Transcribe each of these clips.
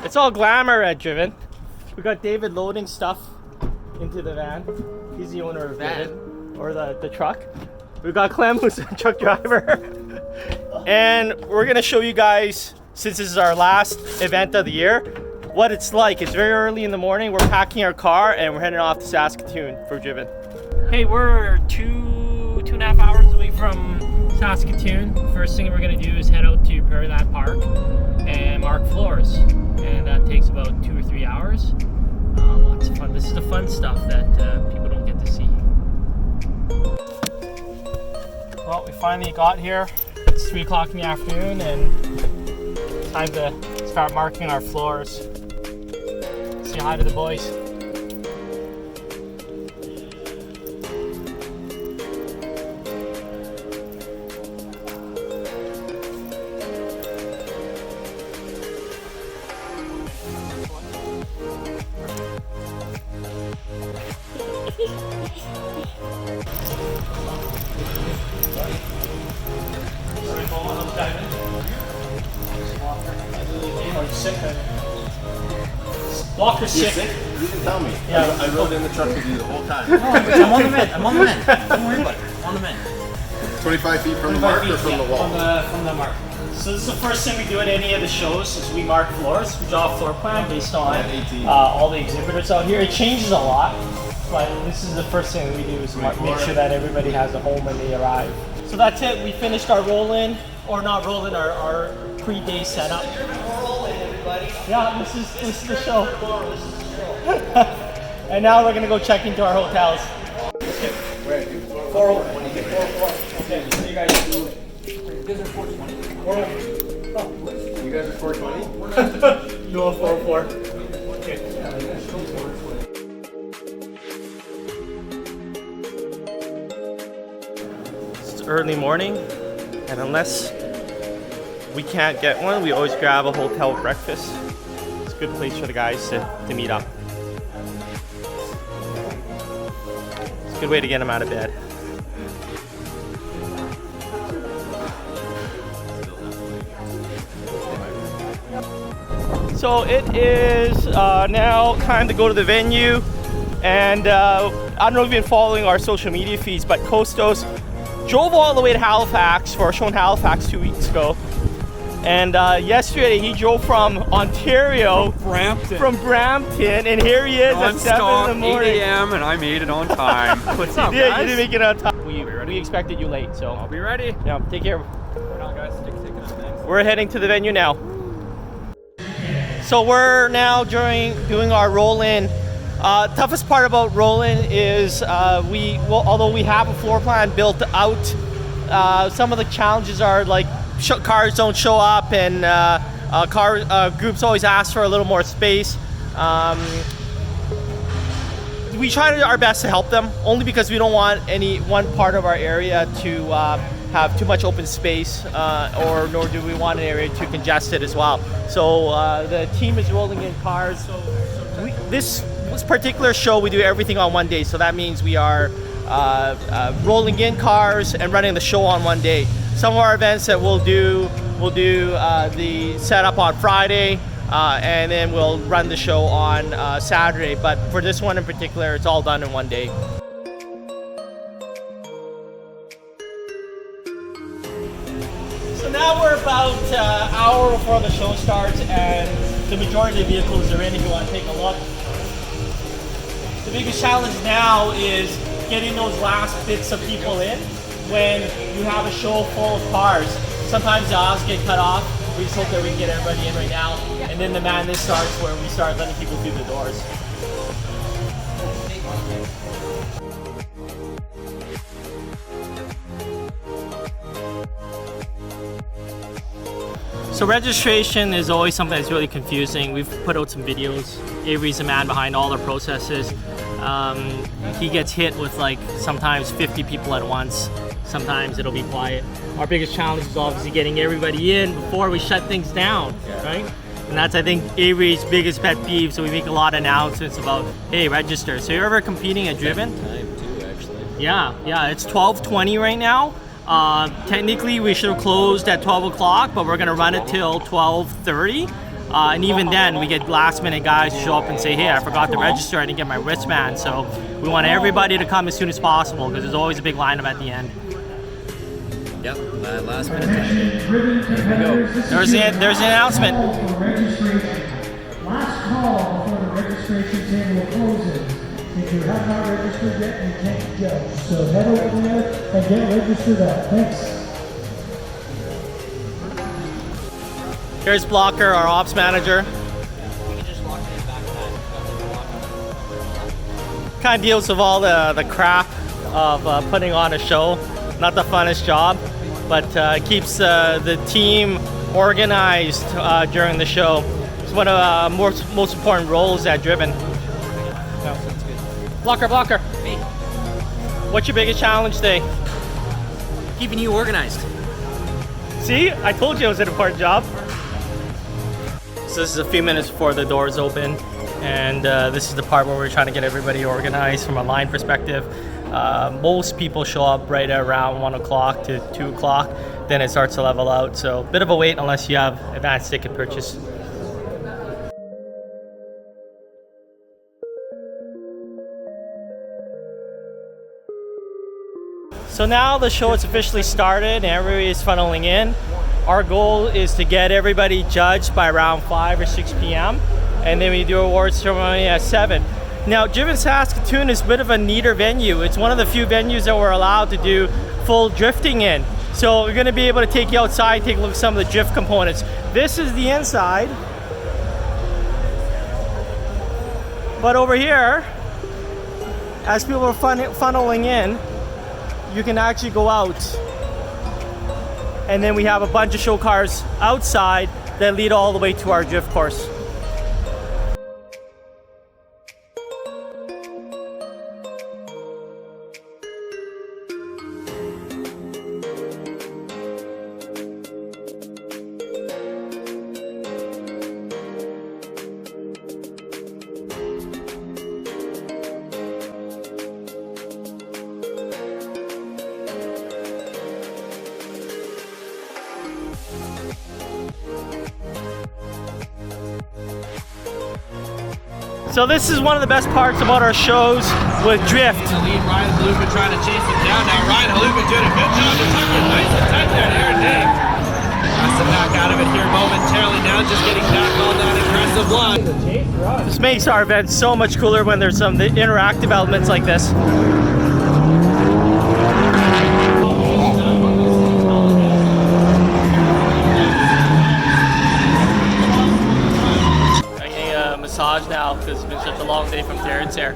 It's all glamour at Driven. We got David loading stuff into the van. He's the owner of Driven, or the truck. We got Clem, who's the truck driver. And we're gonna show you guys, since this is our last event of the year, what it's like. It's very early in the morning. We're packing our car and we're heading off to Saskatoon for Driven. Hey, we're two and a half hours away from Saskatoon. First thing we're gonna do is head out to PRAIRIELAND Park and mark floors. And that takes about 2 or 3 hours. Lots of fun. This is the fun stuff that people don't get to see. Well, we finally got here. It's 3 o'clock in the afternoon and it's time to start marking our floors. Say hi to the boys. Walker's sick. You didn't tell me. Yeah, I rode in the truck with you the whole time. I'm on the mend. I'm on the mend. Don't worry about it. I'm on the mend. 25 feet from the mark or from the wall? From the mark. So this is the first thing we do at any of the shows is we mark floors. We draw a floor plan based on all the exhibitors out here. It changes a lot, but this is the first thing that we do is make sure that everybody has a home when they arrive. So that's it. We finished our roll-in, or not roll-in, our pre-day setup. Yeah, this is the show. And now we're gonna go check into our hotels. Where? 401. Okay, so you guys do it. You guys are 420. You guys are 420? No, 404. Okay. It's early morning, and unless we can't get one, we always grab a hotel breakfast. It's a good place for the guys to meet up. It's a good way to get them out of bed. So it is now time to go to the venue, and I don't know if you've been following our social media feeds, but Kostos drove all the way to Halifax for a show in Halifax 2 weeks ago. And yesterday he drove from Ontario, from Brampton, and here he is at 7 in the morning. 8 a.m. and I made it on time. What's up, Yeah, guys? you didn't make it on time. We expected you late, so I'll be ready. yeah, take care. Right on, guys. Take it. We're heading to the venue now. So we're now doing our roll-in. Toughest part about roll-in is although we have a floor plan built out, some of the challenges are like cars don't show up, and groups always ask for a little more space. We try our best to help them, only because we don't want any one part of our area to have too much open space, nor do we want an area too congested as well. So the team is rolling in cars. This particular show, we do everything on one day, so that means we are rolling in cars and running the show on one day. Some of our events that we'll do the setup on Friday, and then we'll run the show on Saturday. But for this one in particular, it's all done in one day. So now we're about an hour before the show starts, and the majority of the vehicles are in if you want to take a look. The biggest challenge now is getting those last bits of people in when you have a show full of cars. Sometimes the aisles get cut off. We just hope that we can get everybody in right now. And then the madness starts where we start letting people through the doors. So registration is always something that's really confusing. We've put out some videos. Avery's the man behind all the processes. He gets hit with like sometimes 50 people at once. Sometimes it'll be quiet. Our biggest challenge is obviously getting everybody in before we shut things down, right? And that's, I think, Avery's biggest pet peeve. So we make a lot of announcements about, hey, register. So you're ever competing at Driven? Time too, actually. Yeah, it's 12:20 right now. Technically, we should have closed at 12 o'clock, but we're gonna run it till 12:30. And even then, we get last minute guys show up and say, hey, I forgot to register, I didn't get my wristband. So we want everybody to come as soon as possible because there's always a big lineup at the end. Yep, last minute time. Here we go. There's an announcement. Last call before the registration table closes. If you have not registered yet, you can't judge. So head over there and get registered up. Thanks. Here's Blocker, our ops manager. Kind of deals with all the crap of putting on a show. Not the funnest job, but keeps the team organized during the show. It's one of the most important roles at Driven. Blocker. Hey, What's your biggest challenge today? keeping you organized. See, I told you it was an important job. So this is a few minutes before the doors open, and this is the part where we're trying to get everybody organized from a line perspective. Most people show up right around 1 o'clock to 2 o'clock, then it starts to level out. So a bit of a wait unless you have advanced ticket purchase. So now the show is officially started and everybody is funneling in. Our goal is to get everybody judged by around 5 or 6 p.m. and then we do awards ceremony at 7. Now, Driven Saskatoon is a bit of a neater venue. It's one of the few venues that we're allowed to do full drifting in. So we're gonna be able to take you outside, take a look at some of the drift components. This is the inside. But over here, as people are funneling in, you can actually go out. And then we have a bunch of show cars outside that lead all the way to our drift course. So this is one of the best parts about our shows with drift. The lead, Ryan Haluka trying to chase him down. Now Ryan Haluka doing a good job to tuck it. Nice and tight there, Aaron Day. Has to back out of it here momentarily. Now just getting back on that aggressive line. This makes our event so much cooler when there's some interactive elements like this. Massage now because it's been such a long day from Terrence here.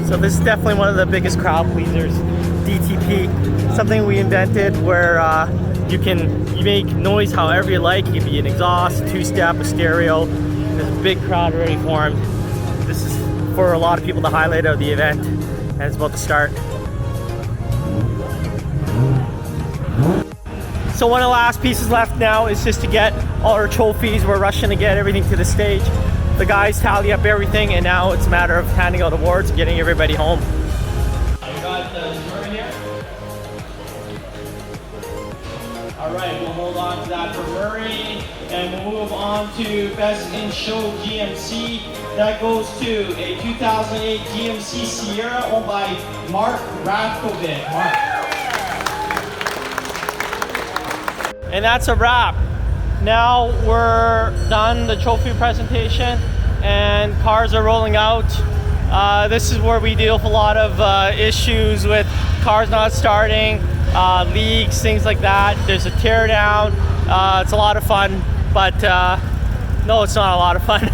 So this is definitely one of the biggest crowd pleasers. DTP, something we invented where you make noise however you like. It could be an exhaust, two-step, a stereo. There's a big crowd already formed. This is for a lot of people the highlight of the event, and it's about to start. So one of the last pieces left now is just to get all our trophies. We're rushing to get everything to the stage. The guys tally up everything, and now it's a matter of handing out awards and getting everybody home. We got the Murray here. All right, we'll hold on to that for Murray, and we'll move on to Best in Show GMC. That goes to a 2008 GMC Sierra owned by Mark Rathkovic. Mark. And that's a wrap. Now we're done the trophy presentation and cars are rolling out. This is where we deal with a lot of issues with cars not starting, leaks, things like that. There's a tear down. It's a lot of fun, but no, it's not a lot of fun.